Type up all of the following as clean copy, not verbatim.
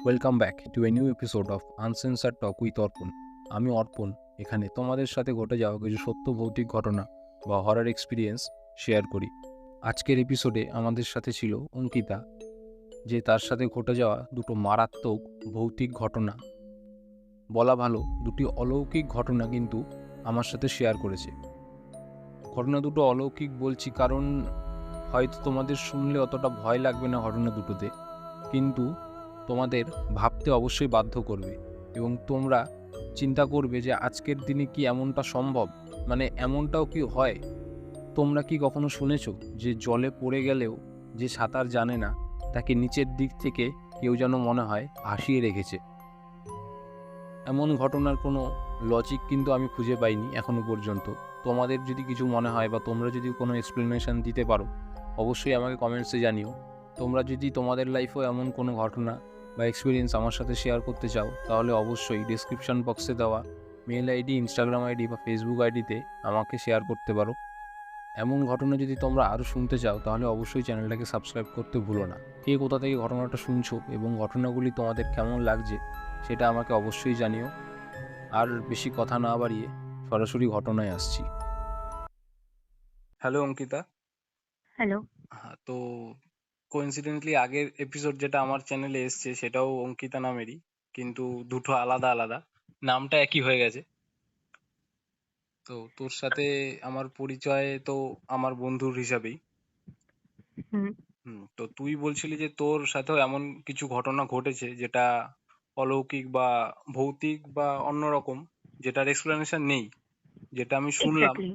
Welcome back to a new episode of uncensored talk with Arpan. আমি অর্পণ এখানে তোমাদের সাথে ঘটে যাওয়া কিছু সত্য ভৌতিক ঘটনা বা হরার এক্সপিরিয়েন্স শেয়ার করি। আজকের এপিসোডে আমাদের সাথে ছিল অঙ্কিতা, যে তার সাথে ঘটে যাওয়া দুটো মারাত্মক ভৌতিক ঘটনা, বলা ভালো দুটি অলৌকিক ঘটনা কিন্তু আমার সাথে শেয়ার করেছে। ঘটনা দুটো অলৌকিক বলছি কারণ হয়তো তোমাদের শুনলে অতটা ভয় লাগবে না ঘটনা দুটোতে, কিন্তু তোমাদের ভাবতে অবশ্যই বাধ্য করবে এবং তোমরা চিন্তা করবে যে আজকের দিনে কি এমনটা সম্ভব, মানে এমনটাও কি হয়। তোমরা কি কখনো শুনেছো যে জলে পড়ে গেলেও যে সাঁতার জানে না তাকে নিচের দিক থেকে কেউ যেন মনে হয় ভাসিয়ে রেখেছে? এমন ঘটনার কোনো লজিক কিন্তু আমি খুঁজে পাইনি এখনো পর্যন্ত। তোমাদের যদি কিছু মনে হয় বা তোমরা যদি কোনো এক্সপ্লেনেশন দিতে পারো, অবশ্যই আমাকে কমেন্টসে জানিও। তোমরা যদি তোমাদের লাইফেও এমন কোনো ঘটনা বা এক্সপিরিয়েন্স আমার সাথে শেয়ার করতে চাও, তাহলে অবশ্যই ডিসক্রিপশন বক্সে দেওয়া মেল আইডি, ইনস্টাগ্রাম আইডি বা ফেসবুক আইডিতে আমাকে শেয়ার করতে পারো। এমন ঘটনা যদি তোমরা আরও শুনতে চাও, তাহলে অবশ্যই চ্যানেলটাকে সাবস্ক্রাইব করতে ভুলো না। কে কোথা থেকে ঘটনাটা শুনছো এবং ঘটনাগুলি তোমাদের কেমন লাগছে সেটা আমাকে অবশ্যই জানিও। আর বেশি কথা না বাড়িয়ে সরাসরি ঘটনায় আসছি। হ্যালো অঙ্কিতা। হ্যালো। হ্যাঁ, তো কোইন্সিডেন্টলি আগের এপিসোড যেটা আমার চ্যানেলে এসছে সেটাও অঙ্কিতা নামেরই, কিন্তু দুটো আলাদা আলাদা, নামটা একই হয়ে গেছে। তো তোর সাথে আমার পরিচয় তো আমার বন্ধুর হিসাবেই। হুম। তো তুই বলছিলি যে তোর সাথেও এমন কিছু ঘটনা ঘটেছে যেটা অলৌকিক বা ভৌতিক বা অন্যরকম, যেটার এক্সপ্লেনেশন নেই, যেটা আমি শুনলাম। এক্স্যাক্টলি।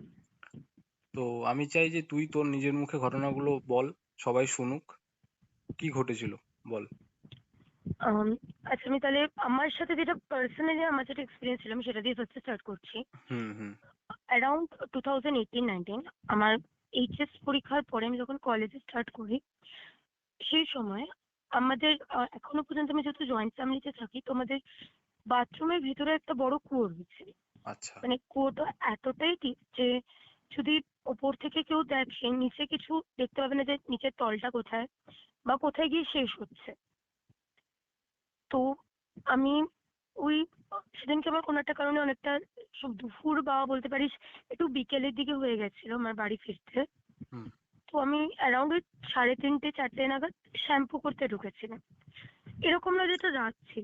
তো আমি চাই যে তুই তোর নিজের মুখে ঘটনাগুলো বল, সবাই শুনুক। কি ঘটেছিল বল। আম আচ্ছা, আমি তাহলে আমার সাথে যেটা পার্সোনালি আমার যেটা এক্সপেরিয়েন্স ছিল আমি সেটা দিয়ে ফার্স্টে স্টার্ট করছি। হুম হুম অ্যারাউন্ড 2018-19 আমার এইচএস পরীক্ষার পরে আমি যখন কলেজে স্টার্ট করি, সেই সময় আমাদের এখনো পর্যন্ত আমি যেহেতু জয়েন্ট ফ্যামিলিতে থাকি, তো আমাদের বাথরুমের ভিতরে একটা বড় কুয়ো রয়েছে। আচ্ছা। মানে কুয়োটা এতটাই ডিপ যে যদি ওপর থেকে কেউ দেখে নিচে কিছু দেখতে পাবে না, যে নিচের তলটা কোথায় বা কোথায় গিয়ে শেষ হচ্ছে। তো আমি ওই সেদিনকে আমার কোনো একটা কারণে অনেকটা দুপুর বা বলতে পারিস একটু বিকেলের দিকে হয়ে গেছিল আমার বাড়ি ফিরতে। হুম তো আমি অ্যারাউন্ড ওই 3:30-4টে নাগাদ শ্যাম্পু করতে ঢুকেছিলাম। এরকম না যেটা যাচ্ছি,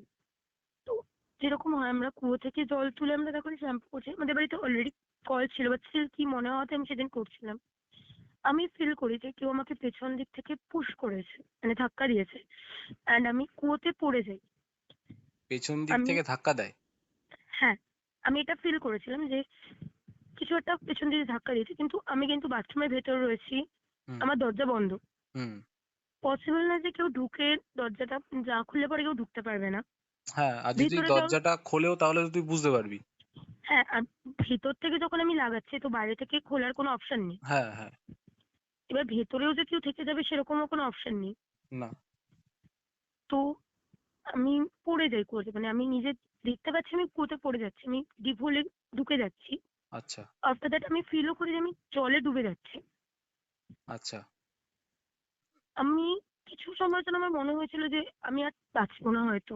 তো যেরকম হয় আমরা কুয়ো থেকে জল তুলে আমরা তখন শ্যাম্পু করছি, আমাদের বাড়িতে অলরেডি কল ছিল, বাট স্টিল কি মনে হতে আমি সেদিন করছিলাম। আমি ফিল করি যে কেউ আমাকে পেছন দিক থেকে পুশ করেছে, মানে ধাক্কা দিয়েছে, অ্যান্ড আমি কুয়োতে পড়ে যাই। পেছন দিক আমি, থেকে ধাক্কা দেয়? হ্যাঁ, আমি এটা ফিল করেছিলাম যে কিছু একটা পেছন দিকে ধাক্কা দিয়েছে, কিন্তু আমি কিন্তু বাথরুমের ভেতর রয়েছি, হুম আমার দরজা বন্ধ। হুম পসিবল না যে কেউ ঢুকে দরজাটা যা খুললে পরে কেউ ঢুকতে পারবে না হ্যাঁ, আর যদি ভিতরে যাও। দরজাটা খোলেও তাহলে তো তুই বুঝতে পারবি। হ্যাঁ, আর ভিতর থেকে যখন আমি লাগাচ্ছি তো বাইরে থেকে খোলার কোনো অপশন নেই। হ্যাঁ হ্যাঁ। এবার ভেতরেও যে কেউ থেকে যাবে সেরকমও কোনো অপশন নেই। না। তো আমি পড়ে যাই কুয়োতে, মানে আমি নিজে দেখতে পাচ্ছি আমি কুয়োতে পড়ে যাচ্ছি, আমি ডিপ হোলে ঢুকে যাচ্ছি। আচ্ছা আফটার দ্যাট আমি ফিলও করি যে আমি জলে ডুবে যাচ্ছি। আচ্ছা। আমি কিছু সময়ের জন্য আমার মনে হয়েছিল যে আমি আর বাঁচবো না হয়তো,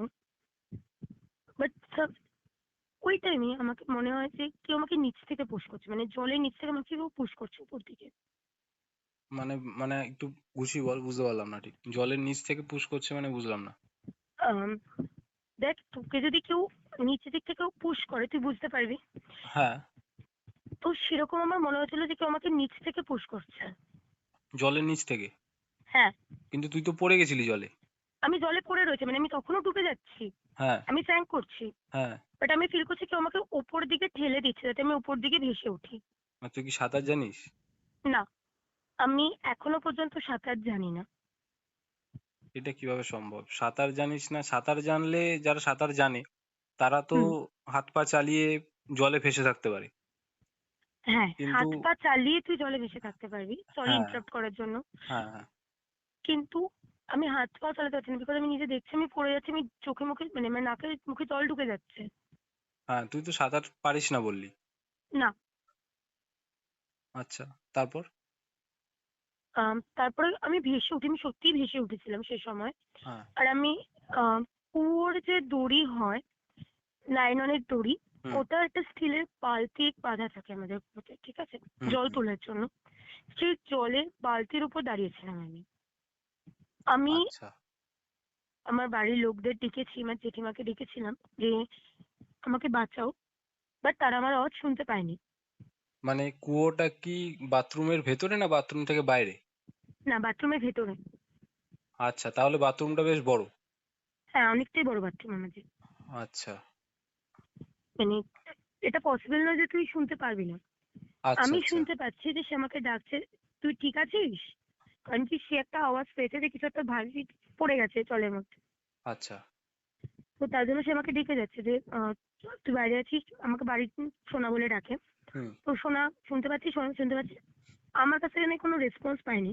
বাট ওই টাইমে আমাকে মনে হয় যে কেউ আমাকে নিচ থেকে পুশ করছে, মানে জলের নিচ থেকে আমাকে কেউ পুশ করছে উপর দিকে। মানে মানে একটু গুছিয়ে বল, বুঝতে পারলাম না ঠিক। জলের নিচ থেকে পুশ করছে মানে বুঝলাম না। আম, দেখ, তোকে যদি কেউ নিচের দিক থেকেও পুশ করে তুই বুঝতে পারবি। হ্যাঁ। তো সেরকম আমার মনে হচ্ছিল যে কেউ আমাকে নিচ থেকে পুশ করছে। জলের নিচ থেকে? হ্যাঁ। কিন্তু তুই তো পড়ে গেছিলি জলে। আমি জলে পড়ে রয়েছি, মানে আমি তখনও ডুবে যাচ্ছি, হ্যাঁ আমি স্যাঙ্ক করছি, হ্যাঁ। বাট আমি ফিল করছি কেউ আমাকে উপর দিকে ঠেলে দিচ্ছে যাতে আমি উপর দিকে ভেসে উঠি। আর তুই কি সাঁতার জানিস? না, আমি এখনো পর্যন্ত সাঁতার জানি না। এটা কিভাবে সম্ভব? সাঁতার জানিস না? সাঁতার জানলে, যারা সাঁতার জানে তারা তো হুম। হাত পা চালিয়ে জলে ভেসে থাকতে পারে। হ্যাঁ, কিন্তু হাত পা চালিয়ে তুই জলে ভেসে থাকতে পারবি, সরি হ্যাঁ ইন্টারাপ্ট করার জন্য। হ্যাঁ হ্যাঁ। কিন্তু আমি হাত পা চালাতে পারছি না, বিকজ আমি নিজে দেখছি আমি পড়ে যাচ্ছি, আমি চোখে মুখে মানে আমার নাকের মুখে জল ঢুকে যাচ্ছে। হ্যাঁ, তুই তো সাঁতার পারিস না বললি। না। আচ্ছা, তারপর? তারপরে আমি ভেসে উঠি, আমি সত্যিই ভেসে উঠেছিলাম সে সময়। হ্যাঁ। আর আমি কুয়োর যে দড়ি হয়, নাইলনের দড়ি, হুম। ওটা একটা স্টিলের বালতি বাঁধা থাকে আমাদের কুয়োতে, ঠিক আছে, হুম। জল হুম। তোলার জন্য। সেই জলের বালতির উপর দাঁড়িয়েছিলাম আমি। আমি আচ্ছা। আমার বাড়ির লোকদের ডেকেছি, আমার জেঠিমাকে ডেকেছিলাম যে আমাকে বাঁচাও, বাট তারা আমার আওয়াজ শুনতে পায়নি। মানে কুয়োটা কি বাথরুমের ভেতরে না বাথরুম থেকে বাইরে? না, বাথরুমের ভেতরে। আচ্ছা, তাহলে বাথরুমটা বেশ বড়। হ্যাঁ, অনেকটাই বড় বাথরুম আমাদের। আচ্ছা। মানে এটা পসিবল নয় যে তুই শুনতে পারবি না। আচ্ছা। আমি আচ্ছা। শুনতে পাচ্ছি যে সে আমাকে ডাকছে, তুই ঠিক আছিস? কারণ কি সে একটা আওয়াজ পেয়েছে যে কিছু একটা ভারী পড়ে গেছে জলের মধ্যে। আচ্ছা। তো তার জন্য সে আমাকে ডেকে যাচ্ছে যে তুই বাইরে আছিস? আমাকে বাড়ির সোনা বলে ডাকে। হুম। তো সোনা শুনতে পাচ্ছিস? সোনা শুনতে পাচ্ছিস? আমার কাছে আমি কোনো রেসপন্স পাইনি,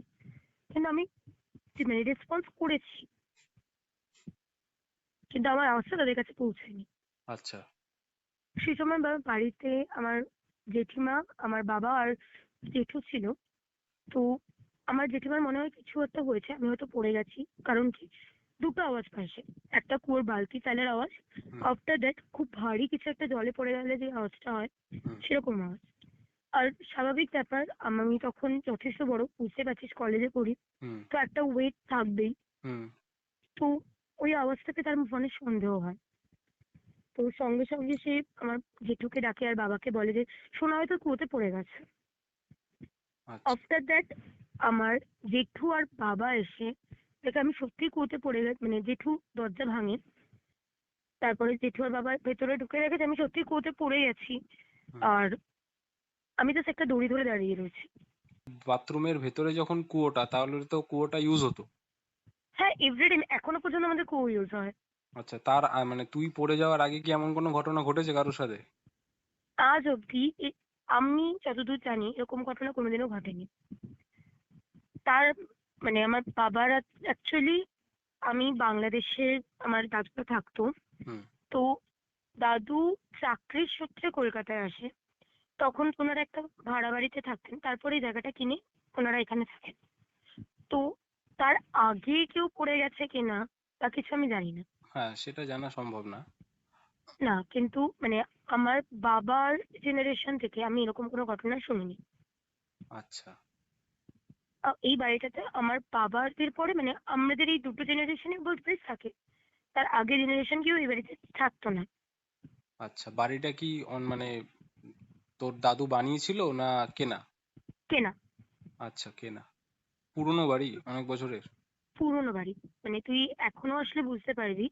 কিন্তু আমি মানে রেসপন্স করেছি, কিন্তু আমার আওয়াজটা তাদের কাছে পৌঁছায়নি। আচ্ছা। সেই সময় বাড়িতে আমার জেঠিমা, আমার বাবা আর জেঠু ছিল। তো আমার জেঠিমার মনে হয় কিছু একটা হয়েছে, আমি হয়তো পড়ে গেছি। কারণ কি, দুটো আওয়াজ পাইছে, একটা কুয়োর বালতি চালের আওয়াজ, হুম। আফটার দ্যাট খুব ভারী কিছু একটা জলে পড়ে গেলে যে আওয়াজটা হয়, হুম। সেরকম আওয়াজ। আর স্বাভাবিক ব্যাপার, আমি তখন যথেষ্ট বড়, বুঝতে পারছিস কলেজে পড়ি, হুম। তো একটা ওয়েট থাকবেই। হুম। তো ওই আওয়াজটাতে তার মনে সন্দেহ হয়। তো সঙ্গে সঙ্গে সে আমার জেঠুকে ডাকে আর বাবাকে বলে যে সোনা হয়তো কুয়োতে পড়ে গেছে। আচ্ছা। আফটার দ্যাট আমার জেঠু আর বাবা এসে দেখে আমি সত্যি কুয়োতে পড়ে গেছি। মানে জেঠু দরজা ভাঙে, তারপরে জেঠু আর বাবা ভেতরে ঢুকে দেখে যে আমি সত্যি কুয়োতে পড়ে গেছি। হুম। আর আমি জাস্ট একটা দড়ি ধরে দাঁড়িয়ে রয়েছি। বাথরুমের ভেতরে যখন কুয়োটা, তাহলে তো কুয়োটা ইউজ হতো। হ্যাঁ, এভরিডে এখনো পর্যন্ত আমাদের কুয়ো ইউজ হয়। আচ্ছা, তার মানে তুই পড়ে যাওয়ার আগে কি এমন কোনো ঘটনা ঘটেছে কারোর সাথে? আজ অব্দি আমি যতদূর জানি এরকম ঘটনা কোনোদিনও ঘটেনি। তার মানে আমার বাবার অ্যাকচুয়ালি, আমি বাংলাদেশে আমার দাদুরা থাকতো। হুম। তো দাদু চাকরির সূত্রে কলকাতায় আসে। তখন ওনারা একটা ভাড়া বাড়িতে থাকতেন, তারপরে এই জায়গাটা কিনে ওনারা এখানে থাকেন। তো তার আগে কেউ পড়ে গেছে কিনা তা কিছু আমি জানি না। হ্যাঁ, সেটা জানা সম্ভব না। না, কিন্তু মানে আমার বাবার জেনারেশন থেকে আমি এরকম কোনো ঘটনা শুনিনি। আচ্ছা। এই বাড়িটাতে আমার বাবাদের পরে মানে আমাদের এই দুটো জেনারেশনে বলতে থাকে, তার আগের জেনারেশন কেউ এই বাড়িতে থাকতো না। আচ্ছা, বাড়িটা কি মানে তোর দাদু বানিয়েছিল না কেনা? কেনা। আচ্ছা, কেনা। পুরনো বাড়ি, অনেক বছরের। পুরোনো বাড়ি। মানে তুই এখনো আসলে বুঝতে পারবি,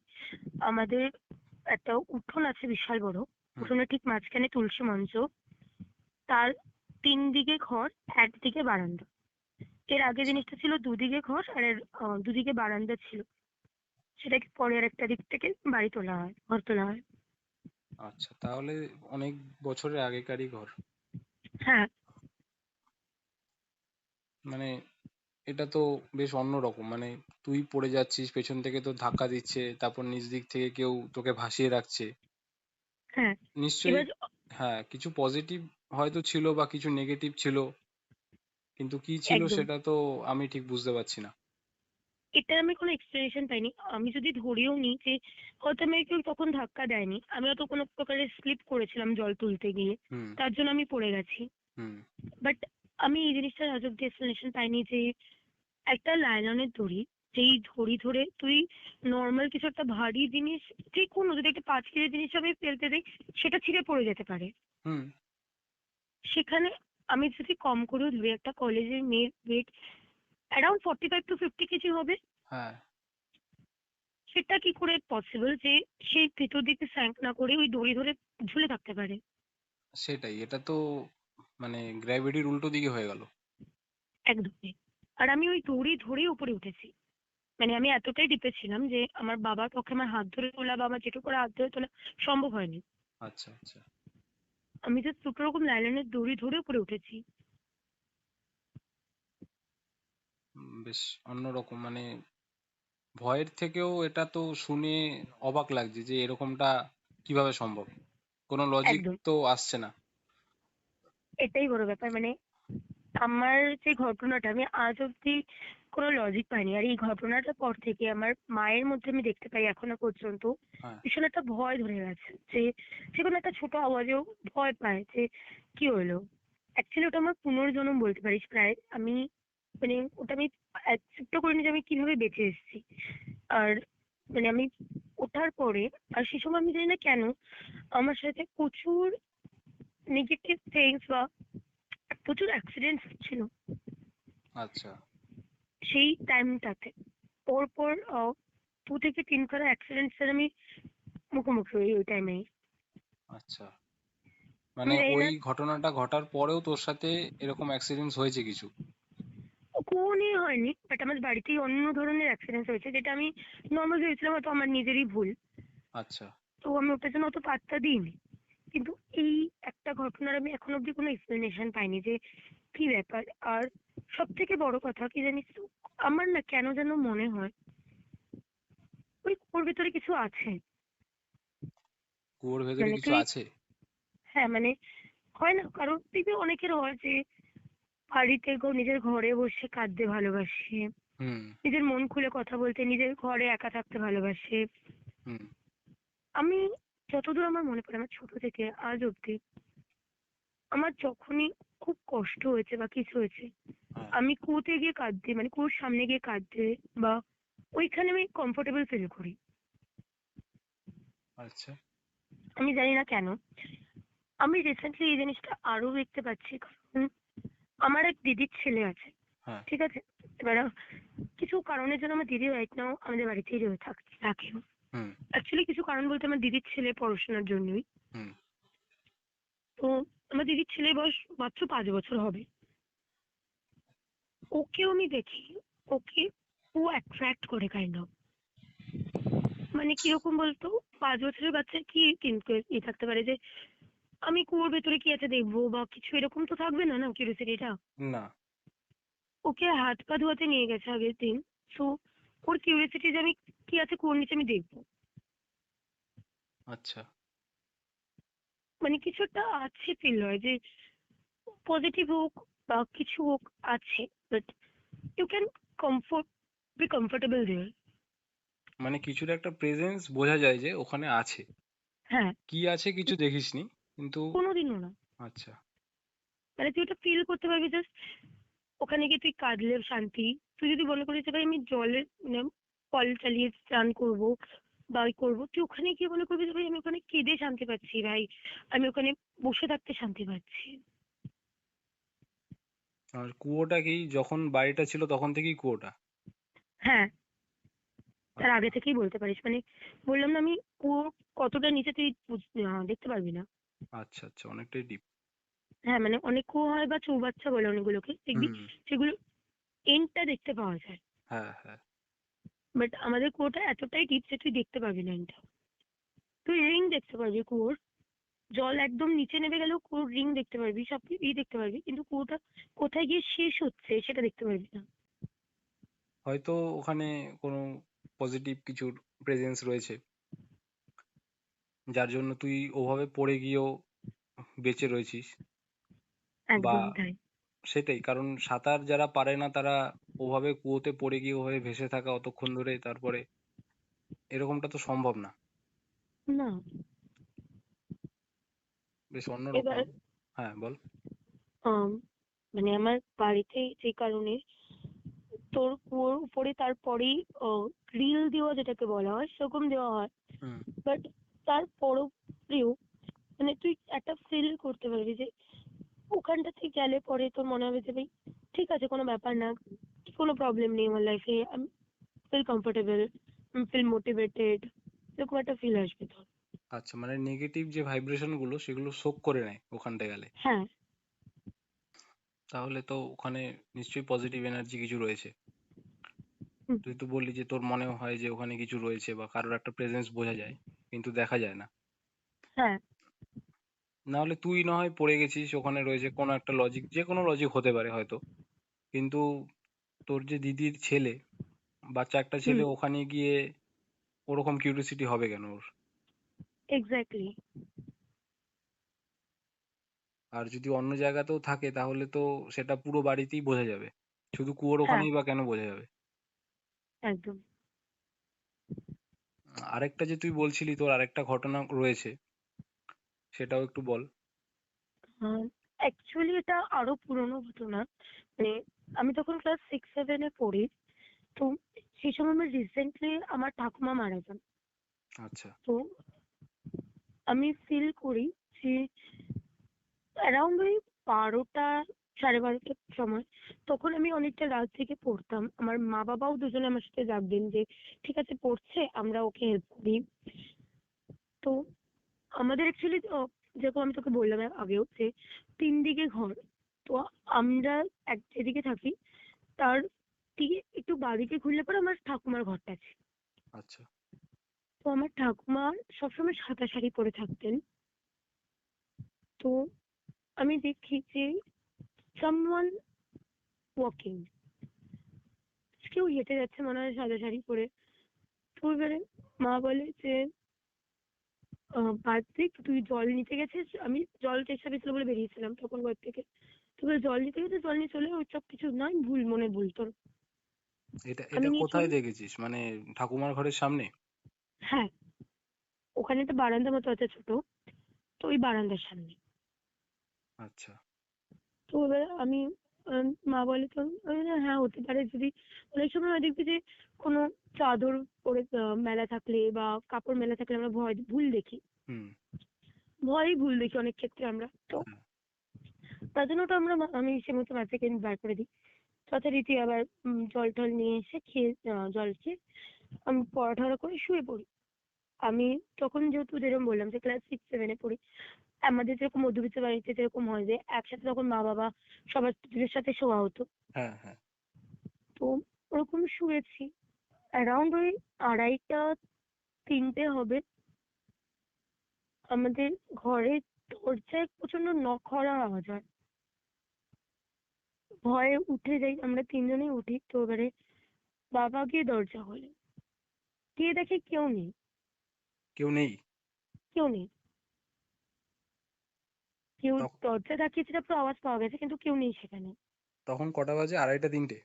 আমাদের একটা উঠোন আছে বিশাল বড়। হুম। উঠোনের ঠিক মাঝখানে তুলসী মঞ্চ, তার 3 দিকে ঘর, একদিকে বারান্দা। এর আগে আচ্ছা। জিনিসটা ছিল দুদিকে ঘর আর দুদিকে বারান্দা ছিল। সেটাকে পরে আর একটা দিক থেকে বাড়ি তোলা হয়, ঘর তোলা হয়। আচ্ছা, তাহলে অনেক বছরের আগেকারই ঘর। হ্যাঁ। মানে এটা তো বেশ অন্যরকম। মানে তুই পড়ে যাচ্ছিস, পেছন থেকে তো ধাক্কা দিচ্ছে, তারপর নিচ দিক থেকে কেউ তোকে ভাসিয়ে রাখছে। হ্যাঁ। নিশ্চয়ই। এবার হ্যাঁ, কিছু পজিটিভ হয়তো ছিল বা কিছু নেগেটিভ ছিল, কিন্তু কি ছিল একদম, সেটা তো আমি ঠিক বুঝতে পারছি না। এটার আমি কোনো এক্সপ্লেনেশন পাইনি। আমি যদি ধরেও নিই যে হয়তো আমাকে কেউ তখন ধাক্কা দেয়নি, আমি হয়তো কোনো প্রকারের স্লিপ করেছিলাম জল তুলতে গিয়ে, হুম। তার জন্য আমি পড়ে গেছি। হুম। বাট আমি এই জিনিসটার আজ অব্দি এক্সপ্লেনেশন পাইনি যে একটা লাইলনের দড়ি, যেই দড়ি ধরে তুই নর্মাল কিছু একটা ভারী জিনিস, যে কোনো যদি একটা 5 কেজি জিনিস আমি ফেলতে দিই, সেটা ছিঁড়ে পড়ে যেতে পারে। হুম। সেখানে আমি যদি কম করেও ধরি, একটা কলেজের মেয়ের ওয়েট অ্যারাউন্ড 45 to 50 কেজি হবে। হ্যাঁ, সেটা কি করে পসিবল যে সেই ভেতর দিকে স্যাঙ্ক না করে ওই দড়ি ধরে ঝুলে থাকতে পারে? সেটাই। এটা তো মানে গ্র্যাভিটির উল্টো দিকে হয়ে গেল। একদমই। আর আমি ওই দড়ি ধরেই উপরে উঠেছি। মানে আমি এতটাই ডিপে ছিলাম যে আমার বাবার পক্ষে আমার হাত ধরে তোলা বা আমার জেঠু করে হাত ধরে তোলা সম্ভব হয়নি। আচ্ছা। আচ্ছা। আমি জাস্ট দুটো রকম লাইলনের দড়ি ধরে উপরে উঠেছি। বেশ অন্যরকম। মানে ভয়ের থেকেও এটা তো শুনে অবাক লাগছে যে এরকমটা কিভাবে সম্ভব। কোনো লজিক একদম, তো আসছে না। এটাই বড় ব্যাপার। মানে আমার যে ঘটনাটা, আমি আজ অব্দি কোনো লজিক পাইনি। আর এই ঘটনাটার পর থেকে আমার মায়ের মধ্যে আমি দেখতে পাই এখনো পর্যন্ত হ্যাঁ। ভীষণ একটা ভয় ধরে গেছে, যে যে কোনো একটা ছোট আওয়াজেও ভয় পায় যে কি হলো। অ্যাকচুয়ালি ওটা আমার পুনর্জন্ম বলতে পারিস প্রায়। আমি মানে ওটা আমি অ্যাকসেপ্টও করিনি যে আমি কিভাবে বেঁচে এসেছি। আর মানে আমি ওঠার পরে, আর সে সময় আমি জানি না কেন আমার সাথে প্রচুর নেগেটিভ থিংস বা প্রচুর অ্যাক্সিডেন্টস হচ্ছিল আচ্ছা। সেই টাইমটাতে। পরপর 2 থেকে 3 খানা অ্যাক্সিডেন্টস এর আমি মুখোমুখি হই ওই টাইমেই। আচ্ছা, আমি মানে জানি ওই না ঘটনাটা ঘটার পরেও তোর সাথে এরকম অ্যাক্সিডেন্টস হয়েছে কিছু? কোন নিয়ে হয়নি, বাট আমার বাড়িতেই অন্য ধরনের অ্যাক্সিডেন্ট হয়েছে, যেটা আমি নর্মাল ভেবেছিলাম হয়তো আমার নিজেরই ভুল। আচ্ছা। তো আমি ওটার জন্য অত পাত্তা দিইনি। কিন্তু এই একটা ঘটনার আমি এখন অব্দি কোনো এক্সপ্লেনেশন পাইনি যে কি ব্যাপার। আর সব থেকে বড় কথা কি জানিস তো, আমার না কেন যেন মনে হয় ওই ওর ভিতরে কিছু আছে। কুয়োর ভেতরে মানে কিছু তুই, আছে? হ্যাঁ মানে হয় না কারণ দেখবি অনেকের হয় যে বাড়িতে নিজের ঘরে বসে কাঁদতে ভালোবাসে, হুম। নিজের মন খুলে কথা বলতে, নিজের ঘরে একা থাকতে ভালোবাসে। হুম। আমি যতদূর আমার মনে পড়ে আমার ছোট থেকে আজ অব্দি আমার যখনই খুব কষ্ট হয়েছে বা কিছু হয়েছে, হ্যাঁ। আমি কুয়োতে গিয়ে কাঁদতে, মানে কুয়োর সামনে গিয়ে কাঁদতে বা ওইখানে আমি কমফোর্টেবল ফিল করি। আচ্ছা। আমি জানি না কেন। আমি রিসেন্টলি এই জিনিসটা আরো দেখতে পাচ্ছি, কারণ আমার এক দিদির ছেলে আছে, হ্যাঁ। ঠিক আছে? এবার কিছু কারণের জন্য আমার দিদি রাইট নাও আমাদের বাড়িতেই রয়ে থাকে। হুম। অ্যাকচুয়ালি কিছু কারণ বলতে আমার দিদির ছেলে পড়াশোনার জন্যই। হুম। তো আমার দিদির ছেলের বয়স মাত্র 5 বছর হবে। ওকেও আমি দেখি, ওকে ও অ্যাট্রাক্ট করে কাইন্ড অফ। মানে কিরকম বলতো, 5 বছরের বাচ্চা কি কিন্তু থাকতে পারে যে আমি কুয়োর ভেতরে কি আছে দেখবো বা কিছু, এরকম তো থাকবে না, না কিউরিওসিটিটা। না। ওকে হাত পা ধোয়াতে নিয়ে গেছে আগের দিন। সো ওর কিউরিওসিটি যে আমি কি আছে কুয়োর নিচে আমি দেখবো। আচ্ছা। মানে কিছু একটা আছে, ফিল হয় যে পজিটিভ হোক বা কিছু হোক আছে, but you can comfort be comfortable there. মানে কিছুর একটা প্রেজেন্স বোঝা যায় যে ওখানে আছে। হ্যাঁ, কি আছে কিছু দেখিসনি, কিন্তু। কোনোদিনও না। আচ্ছা। মানে তুই ওটা ফিল করতে পারবি জাস্ট ওখানে গিয়ে, তুই কাঁদলে শান্তি। তুই যদি মনে করিস যে ভাই আমি জলে মানে কল চালিয়ে স্নান করবো বা ওই করবো, তুই ওখানে গিয়ে মনে করবি যে ভাই আমি ওখানে কেঁদে শান্তি পাচ্ছি, ভাই আমি ওখানে বসে থাকতে শান্তি পাচ্ছি। আর কুয়োটা কি যখন বাড়িটা ছিল তখন থেকেই কুয়োটা? হ্যাঁ, তার আগে আচ্ছা। থেকেই বলতে পারিস। মানে বললাম না আমি, কুয়ো কতটা নিচে তুই দেখতে পারবি না। আচ্ছা। আচ্ছা, অনেকটাই ডিপ। হ্যাঁ মানে অনেক কুয়ো হয় বা চৌবাচ্চা বলে অনেকগুলোকে দেখবি, হুম। সেগুলো এন্ডটা দেখতে পাওয়া যায়। হ্যাঁ, হ্যাঁ। বাট আমাদের কুয়োটা এতটাই ডিপ যে তুই দেখতে পাবি না এন্ডটা। তুই রিং দেখতে পারবি কুয়োর, জল একদম নিচে নেমে গেলেও কুয়োর রিং দেখতে পারবি, সব দেখতে পারবি, কিন্তু কুয়োটা কোথায় গিয়ে শেষ হচ্ছে সেটা দেখতে পারবি না। হয়তো ওখানে কোনো পজিটিভ কিছুর প্রেজেন্স রয়েছে, যার জন্য তুই ওভাবে পড়ে গিয়েও বেঁচে রয়েছিস। বা একদম তাই। সেটাই, কারণ সাঁতার যারা পারে না তারা ওভাবে কুয়োতে পড়ে গিয়ে ওভাবে ভেসে থাকা অতক্ষণ ধরে, তারপরে এরকমটা তো সম্ভব না। না, বেশ অন্যরকম। এবার হ্যাঁ, বল। আম, মানে আমার বাড়িতে যে কারণে তোর কুয়োর উপরে তারপরেই গ্রিল দেওয়া যেটাকে বলা হয় সেরকম দেওয়া হয়, হুম। বাট তারপরেও মানে তুই একটা ফিল করতে পারবি যে ওখানটাতে গেলে পরে তোর মনে হবে যে ভাই ঠিক আছে, কোনো ব্যাপার না, কোনো প্রবলেম নেই আমার লাইফে, আমি ফিল কমফোর্টেবল, ফিল মোটিভেটেড, এরকম একটা ফিল আসবে তোর। আচ্ছা, মানে নেগেটিভ যে ভাইব্রেশন গুলো সেগুলো শোক করে নেয় ওখানটা গেলে। হ্যাঁ। তাহলে তো ওখানে নিশ্চয়ই পজিটিভ এনার্জি কিছু রয়েছে। হুম, তুই তো বললি যে তোর মনেও হয় যে ওখানে কিছু রয়েছে বা কারোর একটা প্রেজেন্স বোঝা যায়, কিন্তু দেখা যায় না। হ্যাঁ। না হলে তুই না হয় পড়ে গেছিস, ওখানে রয়েছে কোনো একটা লজিক, যে কোনো লজিক হতে পারে হয়তো, কিন্তু তোর যে দিদির ছেলে, বাচ্চা একটা হুম, ছেলে, ওখানে গিয়ে ওরকম কিউরিওসিটি হবে কেন ওর? এক্স্যাক্টলি। আর যদি অন্য জায়গাতেও থাকে তাহলে তো সেটা পুরো বাড়িতেই বোঝা যাবে, শুধু কুয়োর হ্যাঁ, ওখানেই বা কেন বোঝা যাবে? একদম। আরেকটা যে তুই বলছিলি তোর আরেকটা ঘটনা রয়েছে, সেটাও একটু বল। অ্যাকচুয়ালি এটা আরো পুরোনো ঘটনা। মানে আমি তখন ক্লাস 6-7 এ পড়ি। তো সেই সময় আমার রিসেন্টলি আমার ঠাকুমা মারা যান। আচ্ছা। তো আমি ফিল করি যে অ্যারাউন্ড ওই 12টা 12:30টার সময়, তখন আমি অনেকটা রাত থেকে পড়তাম। আমার মা বাবাও দুজনে আমার সাথে জাগতেন যে ঠিক আছে পড়ছে, আমরা ওকে হেল্প করি। তো আমাদের অ্যাকচুয়ালি যেরকম আমি তোকে বললাম আগেও যে 3 দিকে ঘর। তো আমরা যেদিকে থাকি তার দিকে একটু বাঁদিকে ঘুরলে পরে আমার ঠাকুমার ঘরটা আছে। আচ্ছা। তো আমার ঠাকুমা সবসময় সাদা শাড়ি পরে থাকতেন। তো আমি দেখি যে সামওয়ান ওয়াকিং, কেউ হেঁটে যাচ্ছে মনে হয় সাদা শাড়ি পরে। তো এবারে মা বলে যে কার্তিক তুই জল নিতে গেছিস, আমি জল তেষ্টা পেয়েছিল বলে বেরিয়েছিলাম তখন ঘর থেকে। তো বলে, জল নিতে গেছিস, জল নিয়ে চলে আয়, ওইসব কিছু নয়, ভুল মনে ভুল তোর। এটা আমি এটা নিয়ে কোথায় চলে, দেখেছিস, মানে ঠাকুমার ঘরের সামনে? হ্যাঁ, ওখানে একটা বারান্দা মতো আছে ছোট, তো ওই বারান্দার সামনে। আচ্ছা। তো এবার আমি মা বলে তো, আমি বললাম, হ্যাঁ হতে পারে। যদি অনেক সময় হয় দেখবি যে কোনো চাদর পরে মেলা থাকলে বা কাপড় মেলা থাকলে আমরা ভুল দেখি, হুম। ভয়ই ভুল দেখি অনেক ক্ষেত্রে আমরা। তো হ্যাঁ। তার জন্য ওটা আমি সে মতো মা থেকে বার করে দিই। যথারীতি আবার জল টল নিয়ে এসে খেয়ে জল খেয়ে আমি পড়া করে শুয়ে পড়ি। আমি তখন যেহেতু যেরকম বললাম যে ক্লাস 6-7 এ পড়ি, আমাদের যেরকম মধ্যবিত্ত বাড়িতে যেরকম হয় যে একসাথে তখন মা বাবা সবার দুজনের সাথে শোয়া হতো। হ্যাঁ। হ্যাঁ। তো ওরকম শুয়েছি, অ্যারাউন্ড ওই 2:30-3টে হবে। আমাদের ঘরের দরজায় প্রচন্ড নক করার আওয়াজ হয়। ভয়ে উঠে যাই, আমরা তিনজনেই উঠি। তো এবারে বাবা গিয়ে দরজা খোলে, গিয়ে দেখে কেউ নেই। কেউ নেই? কেউ নেই, কেউ তখ- দরজা ধাক্কিয়েছে, পুরো আওয়াজ পাওয়া গেছে কিন্তু কেউ নেই সেখানে। তখন কটা বাজে, 2:30 3টে?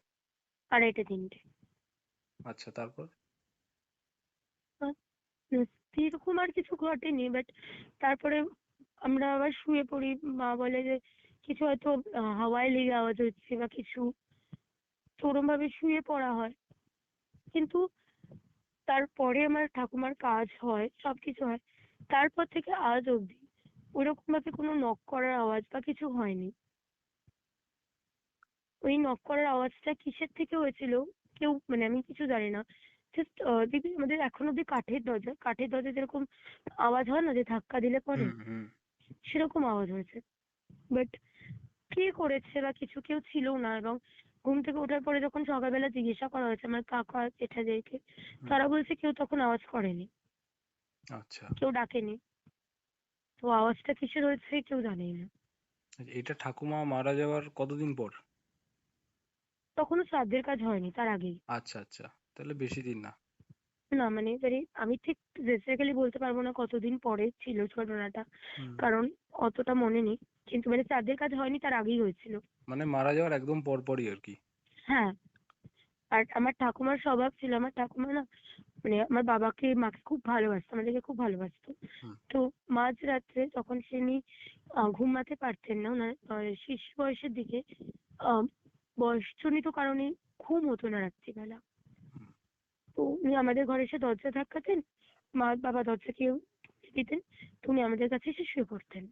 2:30-3টে। আচ্ছা, তারপর? সেরকম আর কিছু ঘটেনি, বাট তারপরে আমরা আবার শুয়ে পড়ি। মা বলে যে কিছু হয়তো হাওয়ায় লেগে আওয়াজ হচ্ছে বা কিছু। তো ওরম ভাবে শুয়ে পড়া হয়। কিন্তু তারপরে আমার ঠাকুমার কাজ হয়, সবকিছু হয়, তারপর থেকে আজ অব্দি ওইরকম ভাবে কোনো নক করার আওয়াজ বা কিছু হয়নি। ওই নক করার আওয়াজটা কিসের থেকে হয়েছিল কেউ, মানে আমি কিছু জানি না। জাস্ট দেখবি আমাদের এখন অব্দি কাঠের দরজা যেরকম আওয়াজ হয় না যে ধাক্কা দিলে পরে, হুম হুম। সেরকম আওয়াজ হয়েছে। বাট কে করেছে বা কিছু, কেউ ছিল না। এবং ঘুম থেকে ওঠার পরে যখন সকালবেলা জিজ্ঞাসা করা হয়েছে আমার কাকা জেঠাদেরকে, হুম। তারা বলছে কেউ তখন আওয়াজ করেনি, আচ্ছা। কেউ ডাকেনি। তো আওয়াজটা কিসের হয়েছে কেউ জানেই না। এটা ঠাকুমা মারা যাওয়ার কতদিন পর? তখনও শ্রাদ্ধের কাজ হয়নি, তার আগেই। আচ্ছা আচ্ছা, তাহলে বেশি দিন না। না মানে এবারে আমি ঠিক বেসিক্যালি বলতে পারবো না কতদিন পরে ছিল ঘটনাটা, হুম। কারণ অতটা মনে নেই। কিন্তু মানে শ্রাদ্ধের কাজ হয়নি, তার আগেই হয়েছিল। মানে মারা যাওয়ার একদম পরপরই আর কি? হ্যাঁ। আর আমার ঠাকুমার স্বভাব ছিল, আমার ঠাকুমা না মানে আমার বাবাকে মাকে খুব ভালোবাসতো, আমাদেরকে খুব ভালোবাসতো। হুম। তো মাঝ রাত্রে যখন তিনি ঘুমাতে পারতেন না, ওনার শেষ বয়সের দিকে আহ বয়সজনিত কারণে ঘুম হতো না রাত্রিবেলা। হুম। তো উনি আমাদের ঘরে এসে দরজা ধাক্কাতেন, মা বাবা দরজা কেউ দিতেন, তো উনি আমাদের কাছে এসে শুয়ে পড়তেন।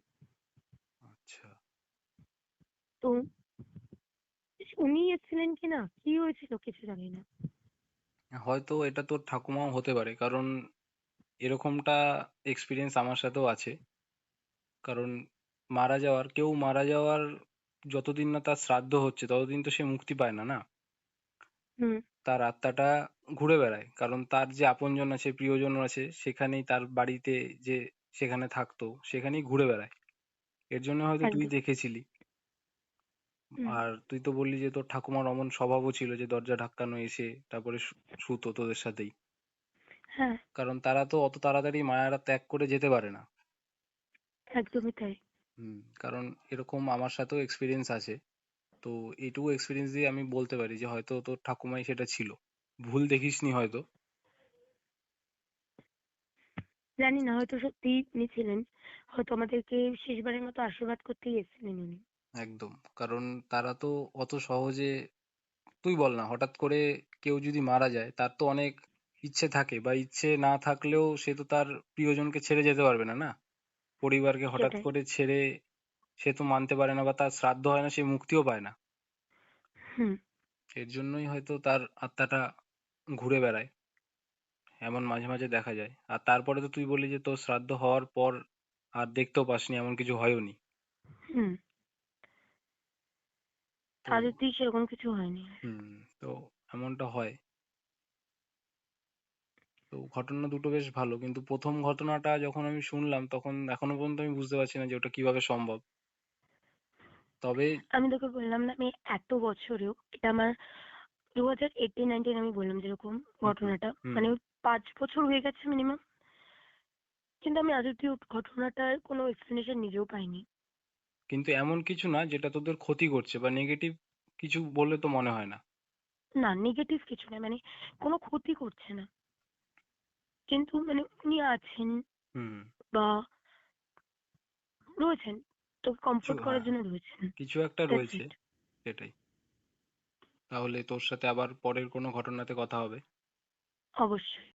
আচ্ছা। তো উনি এসেছিলেন কিনা, কি হয়েছিল কিছু জানি না। হয়তো এটা তোর ঠাকুমাও হতে পারে, কারণ এরকমটা এক্সপিরিয়েন্স আমার সাথেও আছে। কারণ কেউ মারা যাওয়ার যতদিন না তার শ্রাদ্ধ হচ্ছে ততদিন তো সে মুক্তি পায় না, না? হুম। তার আত্মাটা ঘুরে বেড়ায়, কারণ তার যে আপনজন আছে, প্রিয়জন আছে, সেখানেই তার বাড়িতে যে সেখানে থাকতো সেখানেই ঘুরে বেড়ায়। এর জন্য হয়তো তুই একদম। দেখেছিলি। হুম। আর তুই তো বললি যে তোর ঠাকুমার অমন স্বভাবও ছিল যে দরজা ধাক্কানো এসে তারপরে শুতো তোদের সাথেই। হ্যাঁ, কারণ তারা তো অত তাড়াতাড়ি মায়ারা ত্যাগ করে যেতে পারে না। একদমই তাই। কারণ এরকম আমার সাথেও এক্সপিরিয়েন্স আছে। তো এইটুকু এক্সপিরিয়েন্স দিয়ে আমি বলতে পারি যে হয়তো তোর ঠাকুমাই সেটা ছিল। ভুল দেখিসনি হয়তো। জানি না, হয়তো সত্যিই উনি ছিলেন। হয়তো আমাদেরকে শেষবারের মতো আশীর্বাদ করতেই এসেছিলেন উনি। একদম। কারণ তারা তো অত সহজে, তুই বল না, হঠাৎ করে কেউ যদি মারা যায় তার তো অনেক ইচ্ছে থাকে, বা ইচ্ছে না থাকলেও সে তো তার প্রিয়জনকে ছেড়ে যেতে পারবে না, না? পরিবারকে হঠাৎ সেটাই। করে ছেড়ে সে তো মানতে পারে না, বা তার শ্রাদ্ধ হয় না, সে মুক্তিও পায় না। হুম। এর জন্যই হয়তো তার আত্মাটা ঘুরে বেড়ায়, এমন মাঝে মাঝে দেখা যায়। আর তারপরে তো তুই বললি যে তোর শ্রাদ্ধ হওয়ার পর আর দেখতেও পাসনি, এমন কিছু হয়ওনি। হুম। তো তাদের দিয়ে সেরকম কিছু হয়নি। হুম, তো এমনটা হয়। তো ঘটনা দুটো বেশ ভালো, কিন্তু প্রথম ঘটনাটা যখন আমি শুনলাম তখন এখনো পর্যন্ত আমি বুঝতে পারছি না যে ওটা কিভাবে সম্ভব। তবে আমি তোকে বললাম না, আমি এত বছরেও এটা আমার 2018-19 আমি বললাম যেরকম হুম হুম ঘটনাটা, হুম, মানে 5 বছর হয়ে গেছে মিনিমাম, কিন্তু আমি আজ অব্দি ঘটনাটার কোনো এক্সপ্লেনেশন নিজেও পাইনি। কিন্তু এমন কিছু না যেটা তোদের ক্ষতি করছে বা নেগেটিভ কিছু বলে তো মনে হয় না। না, নেগেটিভ কিছু না, মানে কোনো ক্ষতি করছে না, কিন্তু মানে উনি আছেন হুম। বা রয়েছেন, তোকে কিছু, কমফোর্ট করার হ্যাঁ, জন্য রয়েছেন। কিছু একটা দ্যাটস রয়েছে। ইট। সেটাই। তাহলে তোর সাথে আবার পরের কোনো ঘটনাতে কথা হবে। অবশ্যই।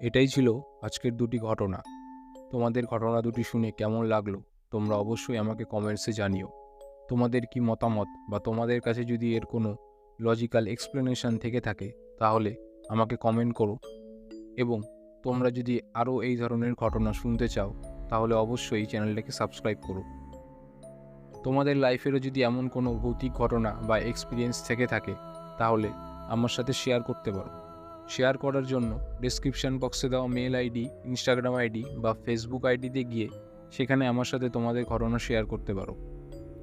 এটাই ছিল আজকের দুটি ঘটনা। তোমাদের ঘটনা দুটি শুনে কেমন লাগলো তোমরা অবশ্যই আমাকে কমেন্টসে জানিও। তোমাদের কি মতামত, বা তোমাদের কাছে যদি এর কোনো লজিক্যাল এক্সপ্লেনেশন থেকে থাকে তাহলে আমাকে কমেন্ট করো। এবং তোমরা যদি আরও এই ধরনের ঘটনা শুনতে চাও তাহলে অবশ্যই চ্যানেলটাকে সাবস্ক্রাইব করো। তোমাদের লাইফেরও যদি এমন কোনো ভৌতিক ঘটনা বা এক্সপিরিয়েন্স থেকে থাকে তাহলে আমার সাথে শেয়ার করতে পারো। শেয়ার করার জন্য ডেসক্রিপশন বক্সে দেওয়া মেল আইডি, ইনস্টাগ্রাম আইডি বা ফেসবুক আইডিতে গিয়ে সেখানে আমার সাথে তোমাদের ঘটনা শেয়ার করতে পারো।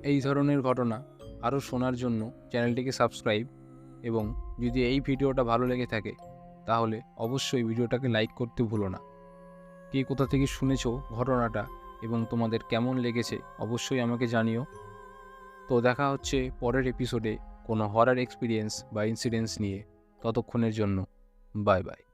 এই ধরনের ঘটনা আরও শোনার জন্য চ্যানেলটিকে সাবস্ক্রাইব, এবং যদি এই ভিডিওটা ভালো লেগে থাকে তাহলে অবশ্যই ভিডিওটাকে লাইক করতে ভুলো না। কে কোথা থেকে শুনেছো ঘটনাটা এবং তোমাদের কেমন লেগেছে অবশ্যই আমাকে জানিও। তো দেখা হচ্ছে পরের এপিসোডে কোনো হরার এক্সপিরিয়েন্স বা ইনসিডেন্টস নিয়ে। ততক্ষণের জন্য বাই বাই।